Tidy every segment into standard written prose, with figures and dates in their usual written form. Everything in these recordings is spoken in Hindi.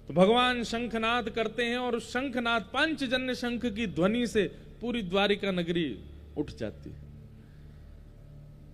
तो भगवान शंखनाद करते हैं और शंखनाद पांचजन्य शंख की ध्वनि से पूरी द्वारिका नगरी उठ जाती है।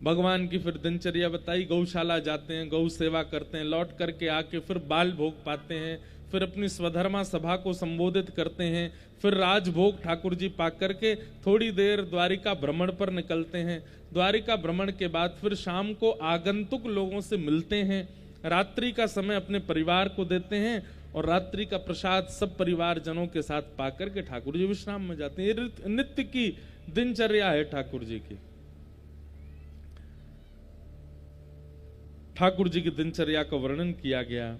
भगवान की फिर दिनचर्या बताई, गौशाला जाते हैं, गौ सेवा करते हैं, लौट करके आके फिर बाल भोग पाते हैं, फिर अपनी स्वधर्मा सभा को संबोधित करते हैं, फिर राजभोग ठाकुर जी पा करके थोड़ी देर द्वारिका भ्रमण पर निकलते हैं। द्वारिका भ्रमण के बाद फिर शाम को आगंतुक लोगों से मिलते हैं, रात्रि का समय अपने परिवार को देते हैं और रात्रि का प्रसाद सब परिवार जनों के साथ पा करके ठाकुर जी विश्राम में जाते हैं। ये नित्य की दिनचर्या है ठाकुर जी की। ठाकुर जी की दिनचर्या का वर्णन किया गया।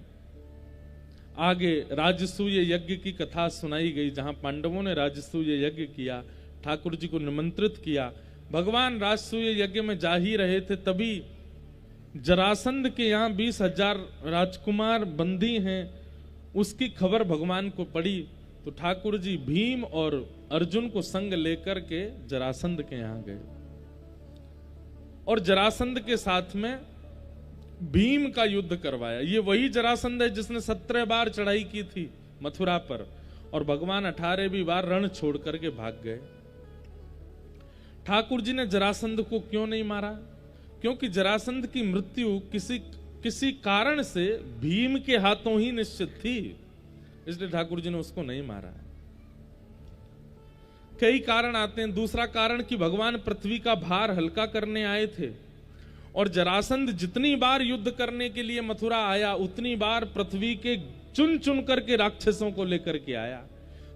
आगे राजसूय यज्ञ की कथा सुनाई गई, जहां पांडवों ने राजसूय यज्ञ किया, ठाकुर जी को निमंत्रित किया। भगवान राजसूय यज्ञ में जा ही रहे थे, तभी जरासंध के यहाँ 20,000 राजकुमार बंदी हैं, उसकी खबर भगवान को पड़ी। तो ठाकुर जी भीम और अर्जुन को संग लेकर के जरासंध के यहाँ गए और जरासंध के साथ में भीम का युद्ध करवाया। ये वही जरासंध है जिसने 17 बार चढ़ाई की थी मथुरा पर, और भगवान 18वीं बार रण छोड़ करके भाग गए। ठाकुर जी ने जरासंध को क्यों नहीं मारा? क्योंकि जरासंध की मृत्यु किसी कारण से भीम के हाथों ही निश्चित थी, इसलिए ठाकुर जी ने उसको नहीं मारा। कई कारण आते हैं। दूसरा कारण कि भगवान पृथ्वी का भार हल्का करने आए थे, और जरासंध जितनी बार युद्ध करने के लिए मथुरा आया उतनी बार पृथ्वी के चुन चुन करके राक्षसों को लेकर के आया।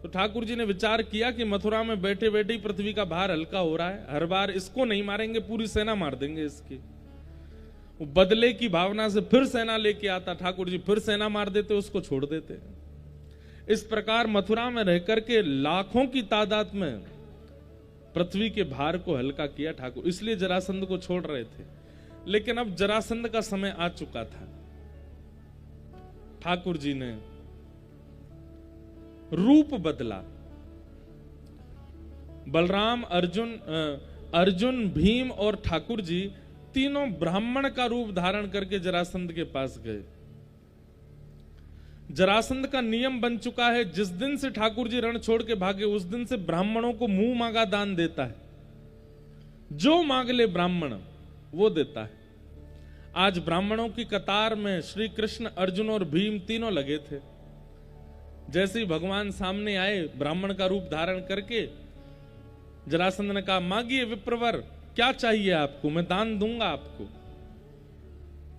तो ठाकुर जी ने विचार किया कि मथुरा में बैठे बैठे ही पृथ्वी का भार हल्का हो रहा है, हर बार इसको नहीं मारेंगे पूरी सेना मार देंगे इसकी। वो बदले की भावना से फिर सेना लेके आता, ठाकुर जी फिर सेना मार देते, उसको छोड़ देते। इस प्रकार मथुरा में रह करके लाखों की तादाद में पृथ्वी के भार को हल्का किया ठाकुर, इसलिए जरासंध को छोड़ रहे थे। लेकिन अब जरासंध का समय आ चुका था। ठाकुर जी ने रूप बदला। बलराम, अर्जुन, भीम और ठाकुर जी तीनों ब्राह्मण का रूप धारण करके जरासंध के पास गए। जरासंध का नियम बन चुका है, जिस दिन से ठाकुर जी रण छोड़ के भागे उस दिन से ब्राह्मणों को मुंह मांगा दान देता है। जो मांग ले ब्राह्मण वो देता है। आज ब्राह्मणों की कतार में श्री कृष्ण, अर्जुन और भीम तीनों लगे थे। जैसे ही भगवान सामने आए ब्राह्मण का रूप धारण करके, जरासंध ने कहा, मांगिए विप्रवर, क्या चाहिए आपको, मैं दान दूंगा आपको।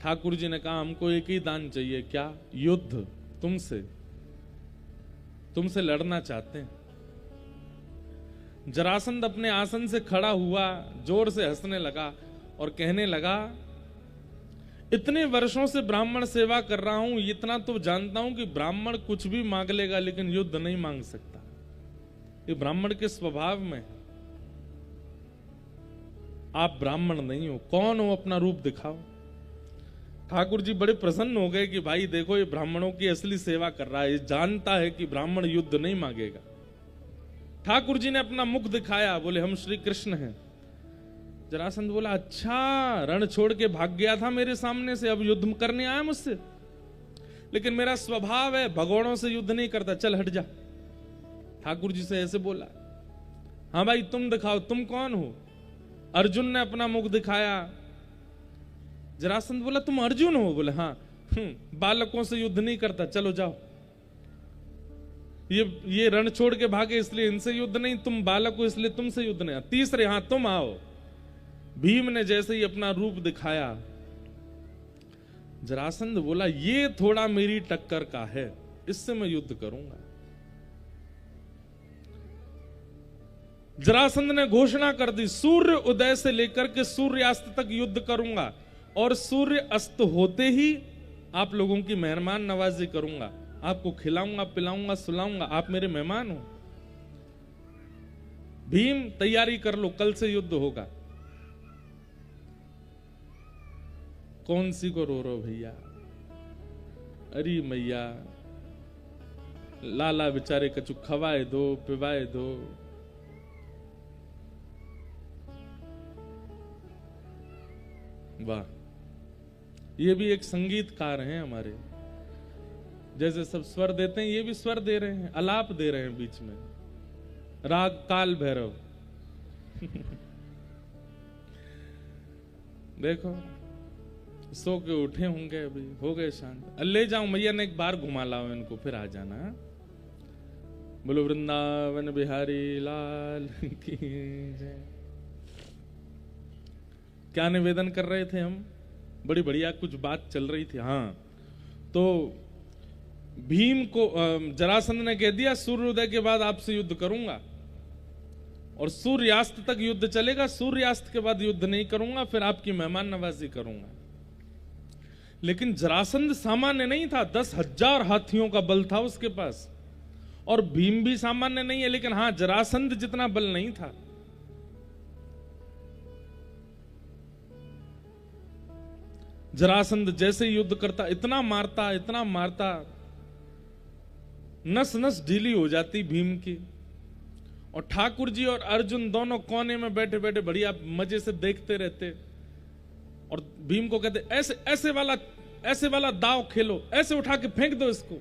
ठाकुर जी ने कहा, हमको एक ही दान चाहिए। क्या? युद्ध। तुमसे लड़ना चाहते हैं। जरासंध अपने आसन से खड़ा हुआ, जोर से हंसने लगा और कहने लगा, इतने वर्षों से ब्राह्मण सेवा कर रहा हूं, इतना तो जानता हूं कि ब्राह्मण कुछ भी मांग लेगा लेकिन युद्ध नहीं मांग सकता। ये ब्राह्मण के स्वभाव में। आप ब्राह्मण नहीं हो, कौन हो, अपना रूप दिखाओ। ठाकुर जी बड़े प्रसन्न हो गए कि भाई देखो, ये ब्राह्मणों की असली सेवा कर रहा है, ये जानता है कि ब्राह्मण युद्ध नहीं मांगेगा। ठाकुर जी ने अपना मुख दिखाया, बोले, हम श्री कृष्ण हैं। जरासंध बोला, अच्छा, रण छोड़ के भाग गया था मेरे सामने से, अब युद्ध करने आया मुझसे? लेकिन मेरा स्वभाव है, भगोड़ों से युद्ध नहीं करता, चल हट जा। ठाकुर जी से ऐसे बोला। हाँ भाई, तुम दिखाओ, तुम कौन हो? अर्जुन ने अपना मुख दिखाया। जरासंध बोला, तुम अर्जुन हो? बोले, हाँ। बालकों से युद्ध नहीं करता, चलो जाओ। ये रण छोड़ के भागे इसलिए इनसे युद्ध नहीं, तुम बालक हो इसलिए तुमसे युद्ध नहीं। तीसरे, हाँ तुम आओ। भीम ने जैसे ही अपना रूप दिखाया, जरासंध बोला, ये थोड़ा मेरी टक्कर का है, इससे मैं युद्ध करूंगा। जरासंध ने घोषणा कर दी, सूर्य उदय से लेकर के सूर्यास्त तक युद्ध करूंगा, और सूर्य अस्त होते ही आप लोगों की मेहमान नवाजी करूंगा, आपको खिलाऊंगा, पिलाऊंगा, सुलाऊंगा, आप मेरे मेहमान हो। भीम, तैयारी कर लो, कल से युद्ध होगा। कौन सी को रो रो भैया? अरे मैया, लाला बेचारे कछु खवाए दो, पिवाए दो। वाह, ये भी एक संगीतकार हैं हमारे। जैसे सब स्वर देते हैं, ये भी स्वर दे रहे हैं, अलाप दे रहे हैं बीच में, राग काल भैरव। देखो सो के उठे होंगे, अभी हो गए शांत। ले जाऊं मैया ने, एक बार घुमा लाओ इनको, फिर आ जाना। बोलो वृंदावन बिहारी लाल की जय। क्या निवेदन कर रहे थे हम? बड़ी बढ़िया कुछ बात चल रही थी। हाँ, तो भीम को जरासंध ने कह दिया सूर्योदय के बाद आपसे युद्ध करूंगा, और सूर्यास्त तक युद्ध चलेगा, सूर्यास्त के बाद युद्ध नहीं करूंगा, फिर आपकी मेहमान नवाजी करूंगा। लेकिन जरासंध सामान्य नहीं था, 10,000 हाथियों का बल था उसके पास, और भीम भी सामान्य नहीं है, लेकिन हां जरासंध जितना बल नहीं था। जरासंध जैसे युद्ध करता, इतना मारता, नस नस ढीली हो जाती भीम की। और ठाकुर जी और अर्जुन दोनों कोने में बैठे बैठे बढ़िया मजे से देखते रहते, और भीम को कहते ऐसे वाला दाव खेलो, ऐसे उठा के फेंक दो इसको।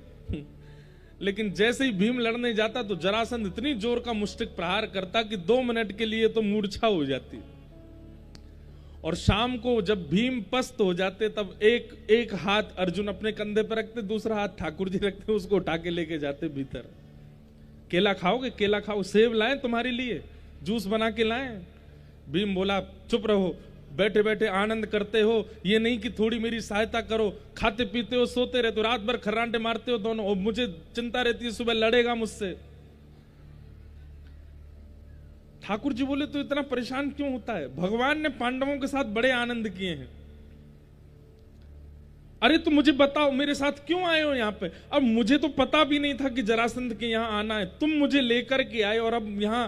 लेकिन जैसे ही भीम लड़ने जाता तो जरासंध इतनी जोर का मुष्टिक प्रहार करता कि 2 मिनट के लिए तो मूर्छा हो जाती। और शाम को जब भीम पस्त हो जाते तब एक हाथ अर्जुन अपने कंधे पर रखते, दूसरा हाथ ठाकुर जी रखते, उसको उठा के लेके जाते भीतर। केला खाओगे? केला खाओ, सेब लाएं तुम्हारे लिए, जूस बना के लाएं। भीम बोला चुप रहो, बैठे बैठे आनंद करते हो, ये नहीं कि थोड़ी मेरी सहायता करो, खाते पीते हो, सोते रहते हो, रात भर खर्राटे मारते हो दोनों, और मुझे चिंता रहती है सुबह लड़ेगा मुझसे। ठाकुर जी बोले तो इतना परेशान क्यों होता है? भगवान ने पांडवों के साथ बड़े आनंद किए हैं। अरे तो मुझे बताओ मेरे साथ क्यों आए हो यहाँ पे? अब मुझे तो पता भी नहीं था कि जरासंध के यहाँ आना है, तुम मुझे लेकर के आए, और अब यहाँ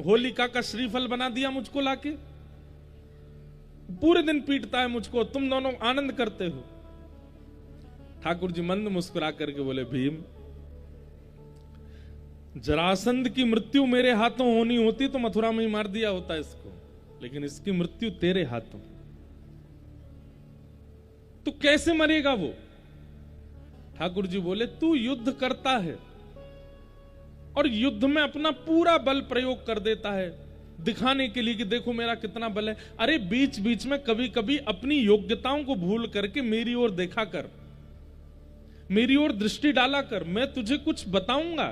होलिका का श्रीफल बना दिया मुझको लाके, पूरे दिन पीटता है मुझको, तुम दोनों आनंद करते हो। ठाकुर जी मंद मुस्कुरा करके बोले भीम, जरासंध की मृत्यु मेरे हाथों होनी होती तो मथुरा में ही मार दिया होता इसको, लेकिन इसकी मृत्यु तेरे हाथों। तो कैसे मरेगा वो? ठाकुर जी बोले तू युद्ध करता है और युद्ध में अपना पूरा बल प्रयोग कर देता है दिखाने के लिए कि देखो मेरा कितना बल है। अरे बीच बीच में कभी कभी अपनी योग्यताओं को भूल करके मेरी ओर देखा कर, मेरी ओर दृष्टि डाला कर, मैं तुझे कुछ बताऊंगा,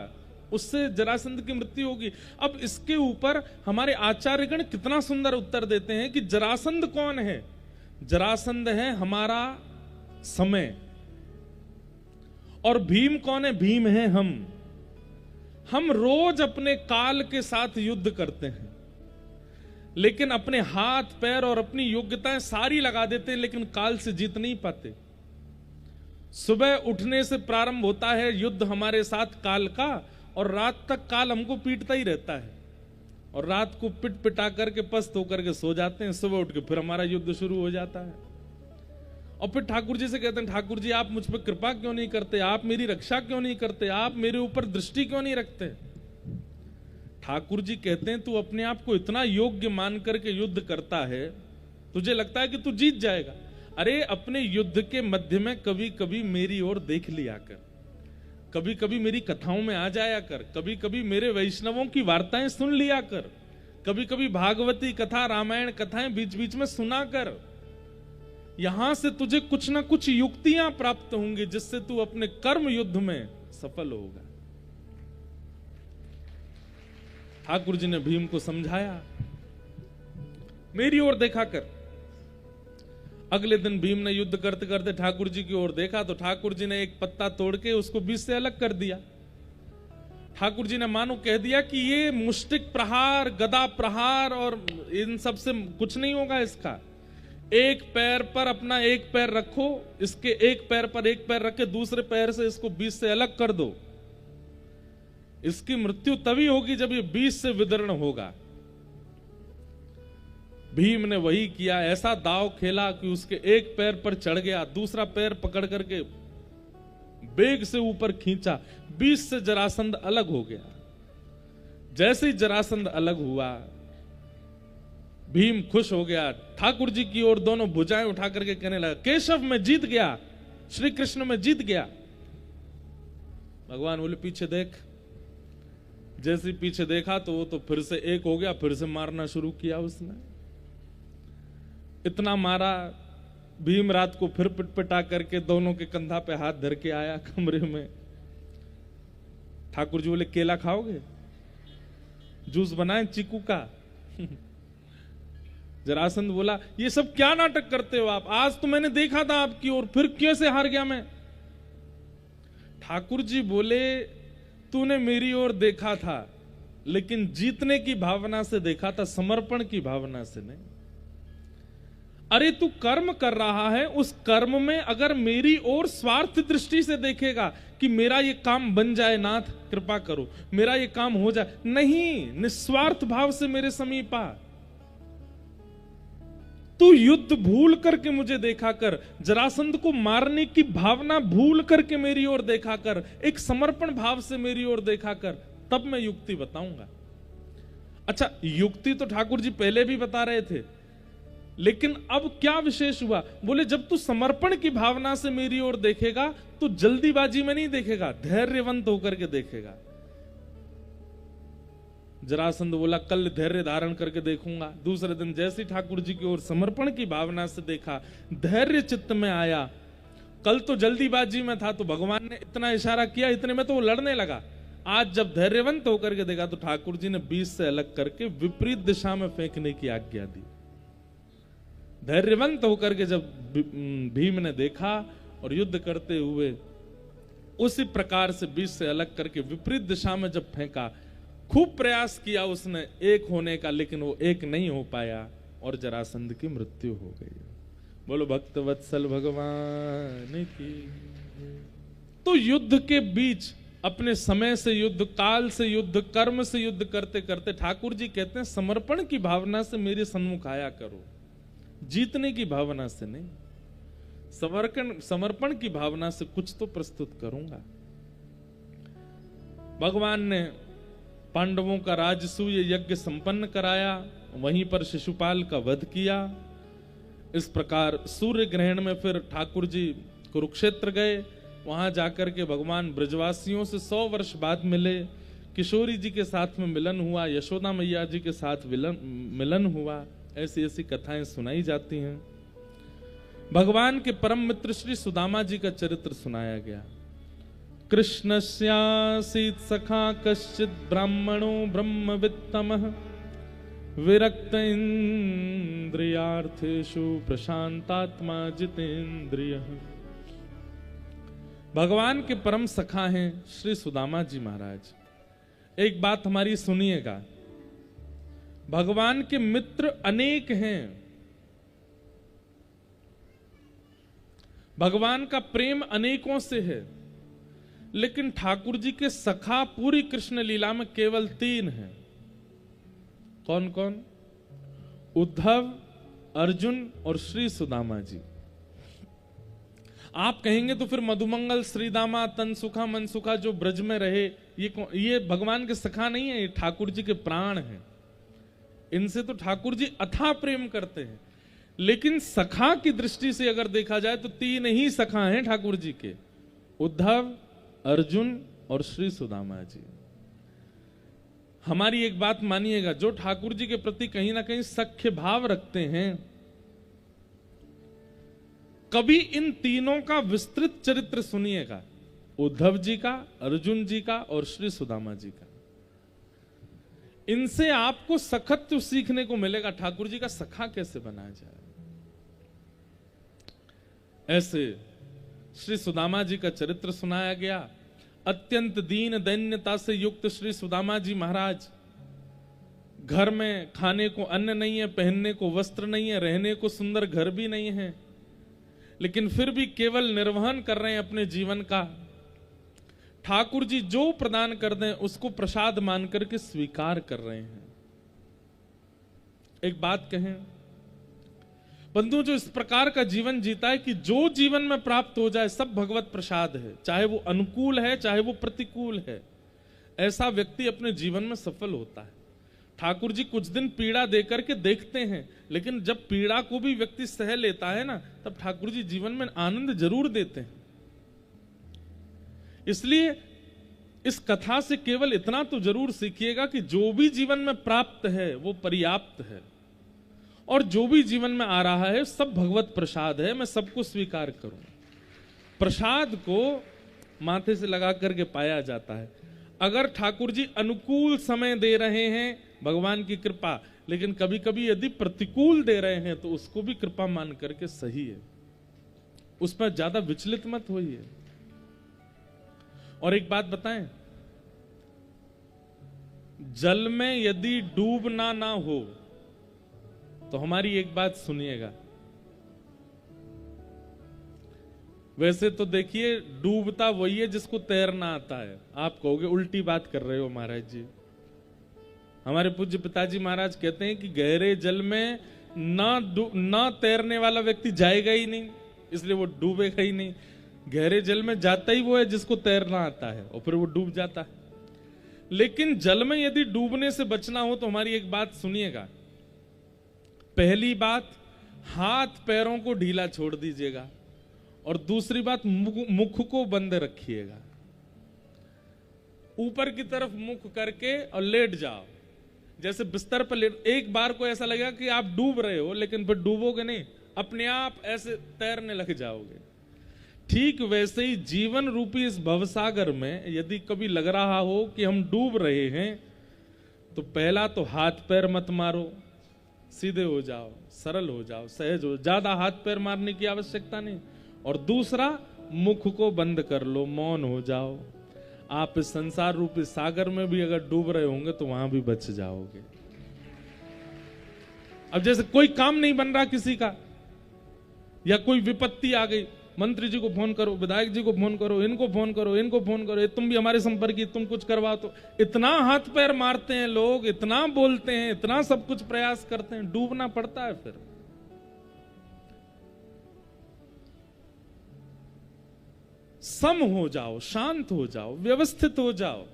उससे जरासंध की मृत्यु होगी। अब इसके ऊपर हमारे आचार्यगण कितना सुंदर उत्तर देते हैं कि जरासंध कौन है? जरासंध है हमारा समय, और भीम कौन है? भीम है हम रोज अपने काल के साथ युद्ध करते हैं, लेकिन अपने हाथ पैर और अपनी योग्यताएं सारी लगा देते हैं, लेकिन काल से जीत नहीं पाते। सुबह उठने से प्रारंभ होता है युद्ध हमारे साथ काल का, और रात तक काल हमको पीटता ही रहता है, और रात को पिट पिटा करके पस्त होकर के सो जाते हैं। सुबह उठ के फिर हमारा युद्ध शुरू हो जाता है, और फिर ठाकुर जी से कहते हैं ठाकुर जी आप मुझ पर कृपा क्यों नहीं करते, आप मेरी रक्षा क्यों नहीं करते, आप मेरे ऊपर दृष्टि क्यों नहीं रखते? ठाकुर जी कहते हैं तू अपने आप को इतना योग्य मान करके युद्ध करता है, तुझे लगता है कि तू जीत जाएगा। अरे अपने युद्ध के मध्य में कभी कभी मेरी ओर देख लिया कर, कभी कभी मेरी कथाओं में आ जाया कर, कभी कभी मेरे वैष्णवों की वार्ताएं सुन लिया कर, कभी कभी भागवती कथा रामायण कथाएं बीच बीच में सुना कर। यहां से तुझे कुछ ना कुछ युक्तियां प्राप्त होंगी जिससे तू अपने कर्म युद्ध में सफल होगा। ठाकुर जी ने भीम को समझाया, मेरी ओर देखा कर। अगले दिन भीम ने युद्ध करते करते ठाकुर जी की ओर देखा तो ठाकुर जी ने एक पत्ता तोड़ के उसको बीच से अलग कर दिया। ठाकुर जी ने मानो कह दिया कि ये मुष्टिक प्रहार, गदा प्रहार और इन सब से कुछ नहीं होगा इसका। एक पैर पर अपना एक पैर रखो, इसके एक पैर पर एक पैर रख के दूसरे पैर से इसको बीच से अलग कर दो। इसकी मृत्यु तभी होगी जब ये बीच से विदर्ण होगा। भीम ने वही किया, ऐसा दाव खेला कि उसके एक पैर पर चढ़ गया, दूसरा पैर पकड़ करके बेग से ऊपर खींचा, बीच से जरासंध अलग हो गया। जैसे ही जरासंध अलग हुआ भीम खुश हो गया, ठाकुर जी की ओर दोनों भुजाएं उठा करके कहने लगा केशव मैं जीत गया, श्री कृष्ण में जीत गया। भगवान बोले पीछे देख। जैसे ही पीछे देखा तो वो तो फिर से एक हो गया, फिर से मारना शुरू किया उसने। इतना मारा, भीम रात को फिर पिटपिटा करके दोनों के कंधा पे हाथ धर के आया कमरे में। ठाकुर जी बोले केला खाओगे, जूस बनाए चीकू का। जरासंध बोला ये सब क्या नाटक करते हो आप, आज तो मैंने देखा था आपकी ओर, फिर कैसे हार गया मैं। ठाकुर जी बोले तूने मेरी ओर देखा था, लेकिन जीतने की भावना से देखा था, समर्पण की भावना से नहीं। अरे तू कर्म कर रहा है, उस कर्म में अगर मेरी ओर स्वार्थ दृष्टि से देखेगा कि मेरा ये काम बन जाए, नाथ कृपा करो मेरा ये काम हो जाए, नहीं, निस्वार्थ भाव से मेरे समीप आ। तू युद्ध भूल करके मुझे देखा कर, जरासंध को मारने की भावना भूल करके मेरी ओर देखा कर, एक समर्पण भाव से मेरी ओर देखा कर, तब मैं युक्ति बताऊंगा। अच्छा, युक्ति तो ठाकुर जी पहले भी बता रहे थे, लेकिन अब क्या विशेष हुआ? बोले जब तू समर्पण की भावना से मेरी ओर देखेगा तो जल्दीबाजी में नहीं देखेगा, धैर्यवंत होकर के देखेगा। जरासंध बोला कल धैर्य धारण करके देखूंगा। दूसरे दिन जैसे ठाकुर जी की ओर समर्पण की भावना से देखा, धैर्य चित्त में आया। कल तो जल्दीबाजी में था तो भगवान ने इतना इशारा किया, इतने में तो वो लड़ने लगा। आज जब धैर्यवंत होकर के देखा तो ठाकुर जी ने बीच से अलग करके विपरीत दिशा में फेंकने की आज्ञा दी। धैर्यवंत होकर के जब भीम ने देखा और युद्ध करते हुए उसी प्रकार से बीच से अलग करके विपरीत दिशा में जब फेंका, खूब प्रयास किया उसने एक होने का, लेकिन वो एक नहीं हो पाया और जरासंध की मृत्यु हो गई। बोलो भक्त वत्सल भगवान की। तो युद्ध के बीच अपने समय से युद्ध, काल से युद्ध, कर्म से युद्ध करते करते ठाकुर जी कहते हैं समर्पण की भावना से मेरे सन्मुख आया करो, जीतने की भावना से नहीं। समर्पण की भावना से कुछ तो प्रस्तुत करूंगा। भगवान ने पांडवों का राजसूय यज्ञ संपन्न कराया, वहीं पर शिशुपाल का वध किया। इस प्रकार सूर्य ग्रहण में फिर ठाकुर जी कुरुक्षेत्र गए। वहां जाकर के भगवान ब्रजवासियों से 100 वर्ष बाद मिले। किशोरी जी के साथ में मिलन हुआ, यशोदा मैया जी के साथ मिलन हुआ। ऐसी ऐसी कथाएं सुनाई जाती हैं। भगवान के परम मित्र श्री सुदामा जी का चरित्र सुनाया गया। कृष्णस्यासीत् सखा कश्चित् ब्राह्मणो ब्रह्मवित्तमः विरक्त इंद्रियार्थेषु प्रशांतात्मा जितेंद्रियः। भगवान के परम सखा हैं श्री सुदामा जी महाराज। एक बात हमारी सुनिएगा, भगवान के मित्र अनेक हैं, भगवान का प्रेम अनेकों से है, लेकिन ठाकुर जी के सखा पूरी कृष्ण लीला में केवल 3 हैं। कौन कौन? उद्धव, अर्जुन और श्री सुदामा जी। आप कहेंगे तो फिर मधुमंगल, श्रीदामा, तनसुखा, मनसुखा जो ब्रज में रहे, ये भगवान के सखा नहीं है, ये ठाकुर जी के प्राण हैं। इनसे तो ठाकुर जी अथाह प्रेम करते हैं। लेकिन सखा की दृष्टि से अगर देखा जाए तो 3 ही सखा हैं ठाकुर जी के, उद्धव, अर्जुन और श्री सुदामा जी। हमारी एक बात मानिएगा, जो ठाकुर जी के प्रति कहीं ना कहीं सख्य भाव रखते हैं, कभी इन तीनों का विस्तृत चरित्र सुनिएगा, उद्धव जी का, अर्जुन जी का और श्री सुदामा जी का। इनसे आपको सखत्व सीखने को मिलेगा, ठाकुर जी का सखा कैसे बनाया जाए। ऐसे श्री सुदामा जी का चरित्र सुनाया गया। अत्यंत दीन दैन्यता से युक्त श्री सुदामा जी महाराज, घर में खाने को अन्न नहीं है, पहनने को वस्त्र नहीं है, रहने को सुंदर घर भी नहीं है, लेकिन फिर भी केवल निर्वहन कर रहे हैं अपने जीवन का। ठाकुर जी जो प्रदान कर दें उसको प्रसाद मान करके स्वीकार कर रहे हैं। एक बात कहें बंधु, जो इस प्रकार का जीवन जीता है कि जो जीवन में प्राप्त हो जाए सब भगवत प्रसाद है, चाहे वो अनुकूल है चाहे वो प्रतिकूल है, ऐसा व्यक्ति अपने जीवन में सफल होता है। ठाकुर जी कुछ दिन पीड़ा देकर के देखते हैं, लेकिन जब पीड़ा को भी व्यक्ति सह लेता है ना, तब ठाकुर जी जीवन में आनंद जरूर देते हैं। इसलिए इस कथा से केवल इतना तो जरूर सीखिएगा कि जो भी जीवन में प्राप्त है वो पर्याप्त है, और जो भी जीवन में आ रहा है सब भगवत प्रसाद है, मैं सबको स्वीकार करूं। प्रसाद को माथे से लगा करके पाया जाता है। अगर ठाकुर जी अनुकूल समय दे रहे हैं, भगवान की कृपा, लेकिन कभी कभी यदि प्रतिकूल दे रहे हैं तो उसको भी कृपा मान करके सही है, उस पर ज्यादा विचलित मत होइए। और एक बात बताएं, जल में यदि डूबना ना हो तो हमारी एक बात सुनिएगा, वैसे तो देखिए डूबता वही है जिसको तैरना आता है। आप कहोगे उल्टी बात कर रहे हो महाराज जी। हमारे पूज्य पिताजी महाराज कहते हैं कि गहरे जल में ना तैरने वाला व्यक्ति जाएगा ही नहीं, इसलिए वो डूबेगा ही नहीं। गहरे जल में जाता ही वो है जिसको तैरना आता है, और फिर वो डूब जाता है। लेकिन जल में यदि डूबने से बचना हो तो हमारी एक बात सुनिएगा। पहली बात, हाथ पैरों को ढीला छोड़ दीजिएगा, और दूसरी बात, मुख को बंद रखिएगा। ऊपर की तरफ मुख करके और लेट जाओ, जैसे बिस्तर पर लेट। एक बार को ऐसा लगेगा कि आप डूब रहे हो, लेकिन फिर डूबोगे नहीं, अपने आप ऐसे तैरने लग जाओगे। ठीक वैसे ही जीवन रूपी इस भवसागर में यदि कभी लग रहा हो कि हम डूब रहे हैं, तो पहला तो हाथ पैर मत मारो, सीधे हो जाओ, सरल हो जाओ, सहज हो, ज्यादा हाथ पैर मारने की आवश्यकता नहीं। और दूसरा, मुख को बंद कर लो, मौन हो जाओ। आप इस संसार रूपी सागर में भी अगर डूब रहे होंगे तो वहां भी बच जाओगे। अब जैसे कोई काम नहीं बन रहा किसी का, या कोई विपत्ति आ गई, मंत्री जी को फोन करो, विधायक जी को फोन करो, इनको फोन करो, इनको फोन करो, तुम भी हमारे संपर्क, तुम कुछ करवाओ, तो इतना हाथ पैर मारते हैं लोग, इतना बोलते हैं, इतना सब कुछ प्रयास करते हैं, डूबना पड़ता है। फिर सम हो जाओ, शांत हो जाओ, व्यवस्थित हो जाओ।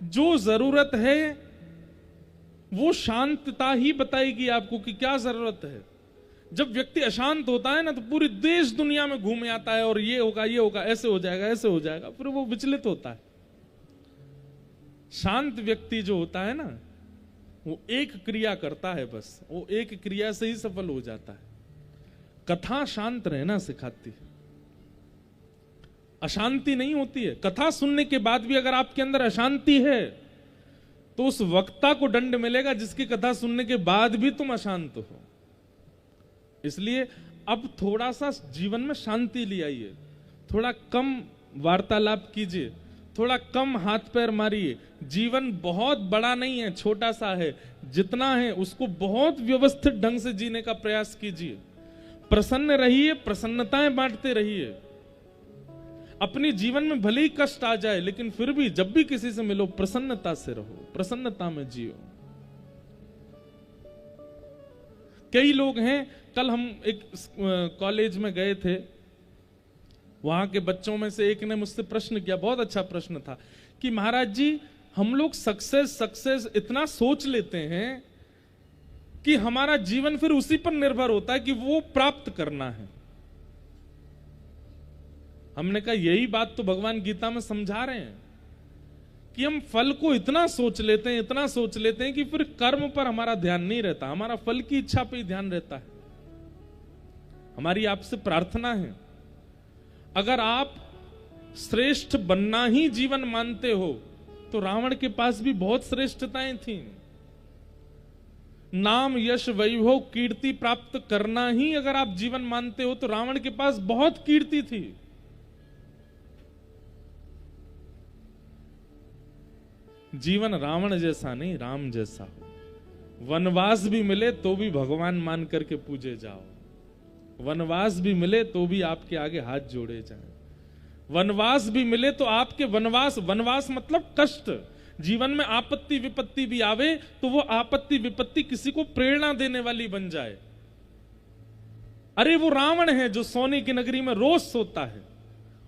जो जरूरत है वो शांतता ही बताएगी आपको कि क्या जरूरत है। जब व्यक्ति अशांत होता है ना, तो पूरी देश दुनिया में घूम आता है, और ये होगा, ये होगा, ऐसे हो जाएगा, ऐसे हो जाएगा, फिर वो विचलित होता है। शांत व्यक्ति जो होता है ना, वो एक क्रिया करता है, बस वो एक क्रिया से ही सफल हो जाता है। कथा शांत रहना सिखाती है, अशांति नहीं होती है। कथा सुनने के बाद भी अगर आपके अंदर अशांति है तो उस वक्ता को दंड मिलेगा जिसकी कथा सुनने के बाद भी तुम अशांत हो। इसलिए अब थोड़ा सा जीवन में शांति ले आइए, थोड़ा कम वार्तालाप कीजिए, थोड़ा कम हाथ पैर मारिए। जीवन बहुत बड़ा नहीं है, छोटा सा है। जितना है उसको बहुत व्यवस्थित ढंग से जीने का प्रयास कीजिए। प्रसन्न रहिए, प्रसन्नताएं बांटते रहिए। अपने जीवन में भले ही कष्ट आ जाए, लेकिन फिर भी जब भी किसी से मिलो प्रसन्नता से रहो, प्रसन्नता में जियो। कई लोग हैं, कल हम एक कॉलेज में गए थे, वहां के बच्चों में से एक ने मुझसे प्रश्न किया, बहुत अच्छा प्रश्न था, कि महाराज जी हम लोग सक्सेस इतना सोच लेते हैं कि हमारा जीवन फिर उसी पर निर्भर होता है कि वो प्राप्त करना है। हमने कहा यही बात तो भगवान गीता में समझा रहे हैं कि हम फल को इतना सोच लेते हैं, इतना सोच लेते हैं कि फिर कर्म पर हमारा ध्यान नहीं रहता, हमारा फल की इच्छा पे ही ध्यान रहता है। हमारी आपसे प्रार्थना है, अगर आप श्रेष्ठ बनना ही जीवन मानते हो तो रावण के पास भी बहुत श्रेष्ठताएं थी। नाम, यश, वैभव, कीर्ति प्राप्त करना ही अगर आप जीवन मानते हो तो रावण के पास बहुत कीर्ति थी। जीवन रावण जैसा नहीं, राम जैसा हो। वनवास भी मिले तो भी भगवान मान करके पूजे जाओ, वनवास भी मिले तो भी आपके आगे हाथ जोड़े जाएं, वनवास भी मिले तो आपके वनवास मतलब कष्ट। जीवन में आपत्ति विपत्ति भी आवे तो वो आपत्ति विपत्ति किसी को प्रेरणा देने वाली बन जाए। अरे वो रावण है जो सोने की नगरी में रोज सोता है,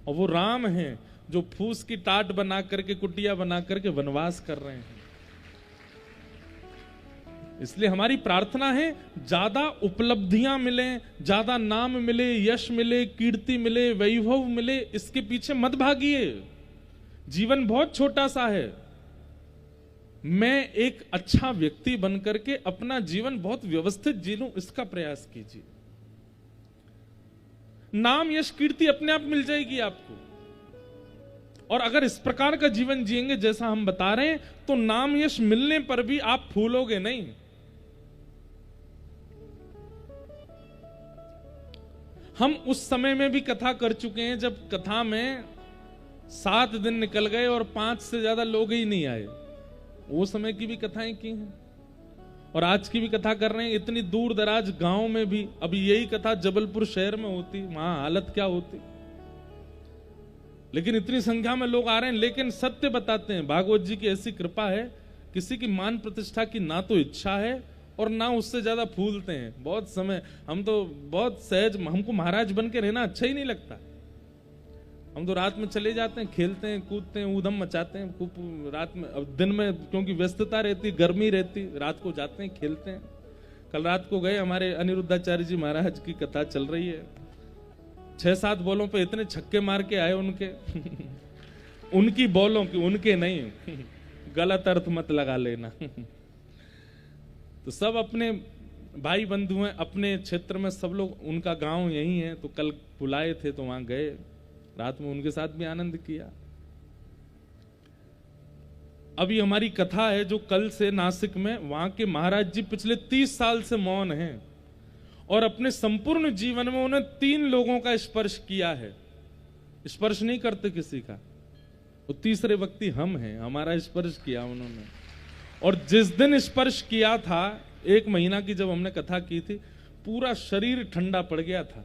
और वो राम है जो फूस की टाट बना करके, कुटिया बना करके वनवास कर रहे हैं। इसलिए हमारी प्रार्थना है ज्यादा उपलब्धियां मिले, ज्यादा नाम मिले, यश मिले, कीर्ति मिले, वैभव मिले, इसके पीछे मत भागिए। जीवन बहुत छोटा सा है। मैं एक अच्छा व्यक्ति बनकर के अपना जीवन बहुत व्यवस्थित जी लूं, इसका प्रयास कीजिए। नाम यश कीर्ति अपने आप मिल जाएगी आपको। और अगर इस प्रकार का जीवन जिएंगे जैसा हम बता रहे हैं, तो नाम यश मिलने पर भी आप फूलोगे नहीं। हम उस समय में भी कथा कर चुके हैं जब कथा में 7 दिन निकल गए और 5 से ज्यादा लोग ही नहीं आए। वो समय की भी कथाएं की हैं और आज की भी कथा कर रहे हैं। इतनी दूर दराज गांव में भी अभी यही कथा जबलपुर शहर में होती, वहां हालत क्या होती। लेकिन इतनी संख्या में लोग आ रहे हैं। लेकिन सत्य बताते हैं, भागवत जी की ऐसी कृपा है, किसी की मान प्रतिष्ठा की ना तो इच्छा है और ना उससे ज्यादा फूलते हैं। बहुत समय हम तो बहुत सहज, हमको महाराज बन के रहना अच्छा ही नहीं लगता। हम तो रात में चले जाते हैं, खेलते हैं, कूदते हैं, ऊधम मचाते हैं खूब रात में। अब दिन में क्योंकि व्यस्तता रहती, गर्मी रहती, रात को जाते हैं, खेलते हैं। कल रात को गए, हमारे अनिरुद्धाचार्य जी महाराज की कथा चल रही है। 6-7 बॉलों पे इतने छक्के मार के आए उनके उनकी बॉलों की, उनके नहीं, गलत अर्थ मत लगा लेना। तो सब अपने भाई बंधु हैं, अपने क्षेत्र में सब लोग, उनका गांव यही है। तो कल बुलाए थे तो वहां गए, रात में उनके साथ भी आनंद किया। अभी हमारी कथा है जो कल से नासिक में, वहां के महाराज जी पिछले 30 साल से मौन हैं और अपने संपूर्ण जीवन में उन्होंने 3 लोगों का स्पर्श किया है। स्पर्श नहीं करते किसी का, वो तीसरे व्यक्ति हम हैं, हमारा स्पर्श किया उन्होंने। और जिस दिन स्पर्श किया था, 1 महीना की जब हमने कथा की थी, पूरा शरीर ठंडा पड़ गया था।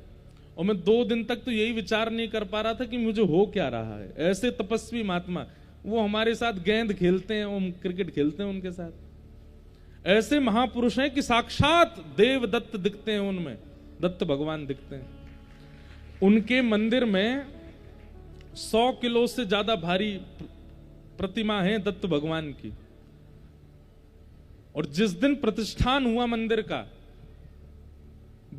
और मैं 2 दिन तक तो यही विचार नहीं कर पा रहा था कि मुझे हो क्या रहा है। ऐसे तपस्वी महात्मा, वो हमारे साथ गेंद खेलते हैं, हम क्रिकेट खेलते हैं उनके साथ। ऐसे महापुरुष हैं कि साक्षात देव दत्त दिखते हैं, उनमें दत्त भगवान दिखते हैं। उनके मंदिर में 100 किलो से ज्यादा भारी प्रतिमा है दत्त भगवान की। और जिस दिन प्रतिष्ठान हुआ मंदिर का,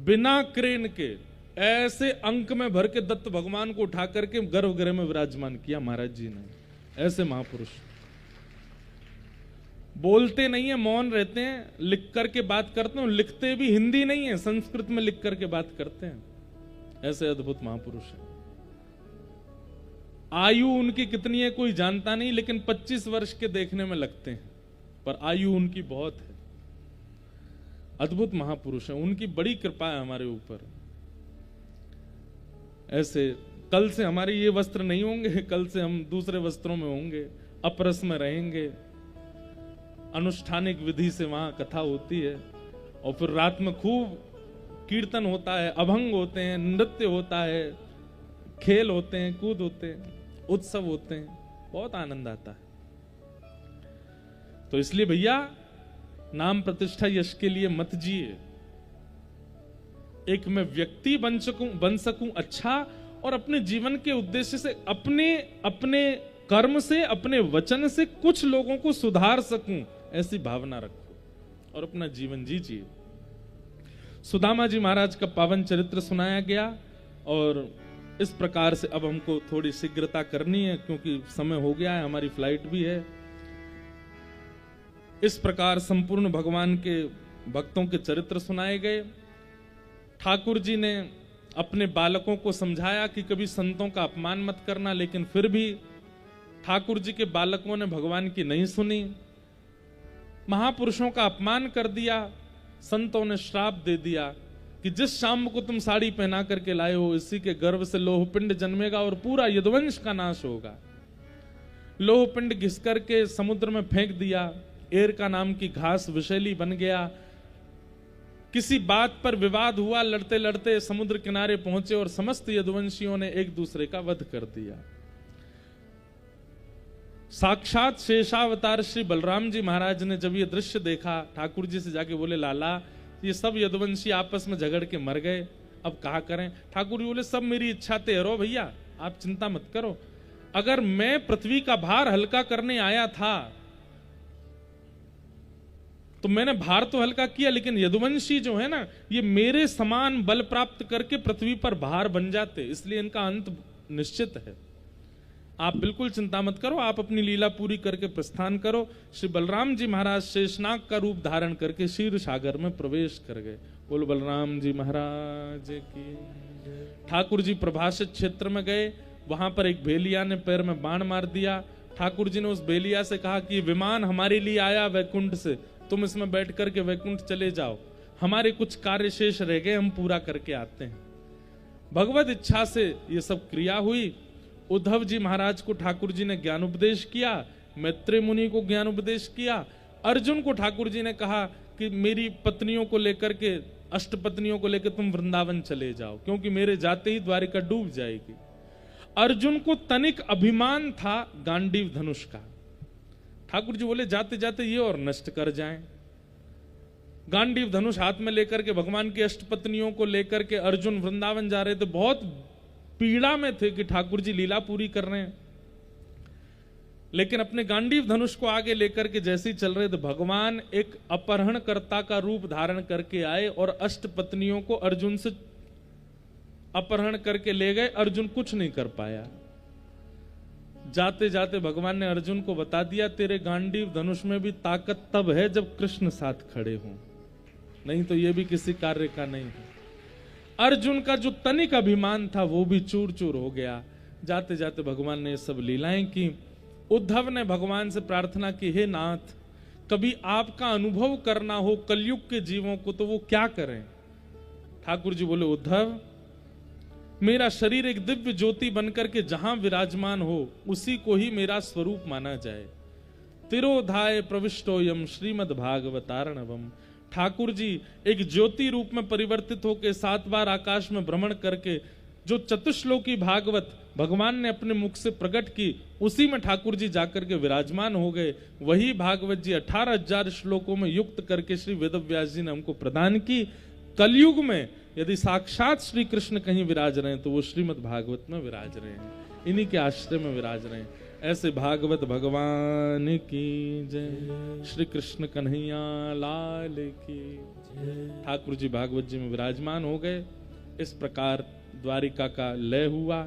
बिना क्रेन के ऐसे अंक में भर के दत्त भगवान को उठा करके गर्भगृह में विराजमान किया महाराज जी ने। ऐसे महापुरुष बोलते नहीं है, मौन रहते हैं, लिख करके बात करते हैं। लिखते भी हिंदी नहीं है, संस्कृत में लिख करके बात करते हैं। ऐसे अद्भुत महापुरुष हैं। आयु उनकी कितनी है कोई जानता नहीं, लेकिन 25 वर्ष के देखने में लगते हैं, पर आयु उनकी बहुत है। अद्भुत महापुरुष हैं, उनकी बड़ी कृपा है हमारे ऊपर। ऐसे कल से हमारे ये वस्त्र नहीं होंगे, कल से हम दूसरे वस्त्रों में होंगे, अपरस में रहेंगे। अनुष्ठानिक विधि से वहां कथा होती है और फिर रात में खूब कीर्तन होता है, अभंग होते हैं, नृत्य होता है, खेल होते हैं, कूद होते हैं, उत्सव होते हैं, बहुत आनंद आता है। तो इसलिए भैया, नाम प्रतिष्ठा यश के लिए मत जिए। एक मैं व्यक्ति बन सकूं अच्छा, और अपने जीवन के उद्देश्य से, अपने कर्म से, अपने वचन से कुछ लोगों को सुधार सकूं, ऐसी भावना रखो और अपना जीवन जीजिए। सुदामा जी महाराज का पावन चरित्र सुनाया गया और इस प्रकार से अब हमको थोड़ी शीघ्रता करनी है क्योंकि समय हो गया है, हमारी फ्लाइट भी है। इस प्रकार संपूर्ण भगवान के भक्तों के चरित्र सुनाए गए। ठाकुर जी ने अपने बालकों को समझाया कि कभी संतों का अपमान मत करना, लेकिन फिर भी ठाकुर जी के बालकों ने भगवान की नहीं सुनी, महापुरुषों का अपमान कर दिया। संतों ने श्राप दे दिया कि जिस शाम को तुम साड़ी पहना करके लाए हो, इसी के गर्भ से लोहपिंड जन्मेगा और पूरा यदुवंश का नाश होगा। लोहपिंड घिस करके समुद्र में फेंक दिया। एरका नाम की घास विषैली बन गया। किसी बात पर विवाद हुआ, लड़ते लड़ते समुद्र किनारे पहुंचे और समस्त यदुवंशियों ने एक दूसरे का वध कर दिया। साक्षात शेषावतार श्री बलराम जी महाराज ने जब ये दृश्य देखा, ठाकुर जी से जाके बोले, लाला ये सब यदुवंशी आपस में झगड़ के मर गए, अब कहा करें। ठाकुर जी बोले, सब मेरी इच्छा तेरो भैया, आप चिंता मत करो। अगर मैं पृथ्वी का भार हल्का करने आया था तो मैंने भार तो हल्का किया, लेकिन यदुवंशी जो है ना, ये मेरे समान बल प्राप्त करके पृथ्वी पर भार बन जाते, इसलिए इनका अंत निश्चित है। आप बिल्कुल चिंता मत करो, आप अपनी लीला पूरी करके प्रस्थान करो। श्री बलराम जी महाराज शेषनाग का रूप धारण करके क्षीर सागर में प्रवेश कर गए। बोल बलराम जी महाराज की। ठाकुर जी प्रभाषित क्षेत्र में गए, वहां पर एक बेलिया ने पैर में बाण मार दिया। ठाकुर जी ने उस बेलिया से कहा कि विमान हमारे लिए आया वैकुंठ से, तुम इसमें बैठ करके वैकुंठ चले जाओ, हमारे कुछ कार्य शेष रह गए, हम पूरा करके आते हैं। भगवत इच्छा से ये सब क्रिया हुई। उद्धव जी महाराज को ठाकुर जी ने ज्ञान उपदेश किया, मैत्रेय मुनि को ज्ञान उपदेश किया। अर्जुन को ठाकुर जी ने कहा कि मेरी पत्नियों को लेकर के, अष्टपत्नियों को लेकर तुम वृंदावन चले जाओ, क्योंकि मेरे जाते ही द्वारिका डूब जाएगी। अर्जुन को तनिक अभिमान था गांडीव धनुष का। ठाकुर जी बोले जाते जाते ये और नष्ट कर जाएं। गांडीव धनुष हाथ में लेकर के भगवान की अष्टपत्नियों को लेकर के अर्जुन वृंदावन जा रहे थे। बहुत पीड़ा में थे कि ठाकुर जी लीला पूरी कर रहे हैं, लेकिन अपने गांडीव धनुष को आगे लेकर के जैसे ही चल रहे थे, भगवान एक अपहरणकर्ता का रूप धारण करके आए और अष्टपत्नियों को अर्जुन से अपहरण करके ले गए। अर्जुन कुछ नहीं कर पाया। जाते जाते भगवान ने अर्जुन को बता दिया, तेरे गांडीव धनुष में भी ताकत तब है जब कृष्ण साथ खड़े हों, नहीं तो ये भी किसी कार्य का नहीं है। अर्जुन का जो तनिक अभिमान था वो भी चूर चूर हो गया। जाते जाते भगवान ने ये सब लीलाएं की। उद्धव ने भगवान से प्रार्थना की, हे नाथ, कभी आपका अनुभव करना हो कलयुग के जीवों को तो वो क्या करें। ठाकुर जी बोले, उद्धव, मेरा शरीर एक दिव्य ज्योति बनकर के जहां विराजमान हो उसी को ही मेरा स्वरूप माना जाए। तिरोधाय प्रविष्टोयम श्रीमद् भागवतार्णवम। ठाकुर जी एक ज्योति रूप में परिवर्तित होकर 7 बार आकाश में भ्रमण करके जो चतुश्लोकी भागवत भगवान ने अपने मुख से प्रकट की, उसी में ठाकुर जी जाकर के विराजमान हो गए। वही भागवत जी 18,000 श्लोकों में युक्त करके श्री वेदव्यास जी ने हमको प्रदान की। कलयुग में यदि साक्षात श्री कृष्ण कहीं विराज रहे हैं तो वो श्रीमद् भागवत में विराज रहे हैं, इन्हीं के आश्रय में विराज रहे हैं। ऐसे भागवत भगवान की जय। श्री कृष्ण कन्हैया लाल की। ठाकुर जी भागवत जी में विराजमान हो गए। इस प्रकार द्वारिका का लय हुआ।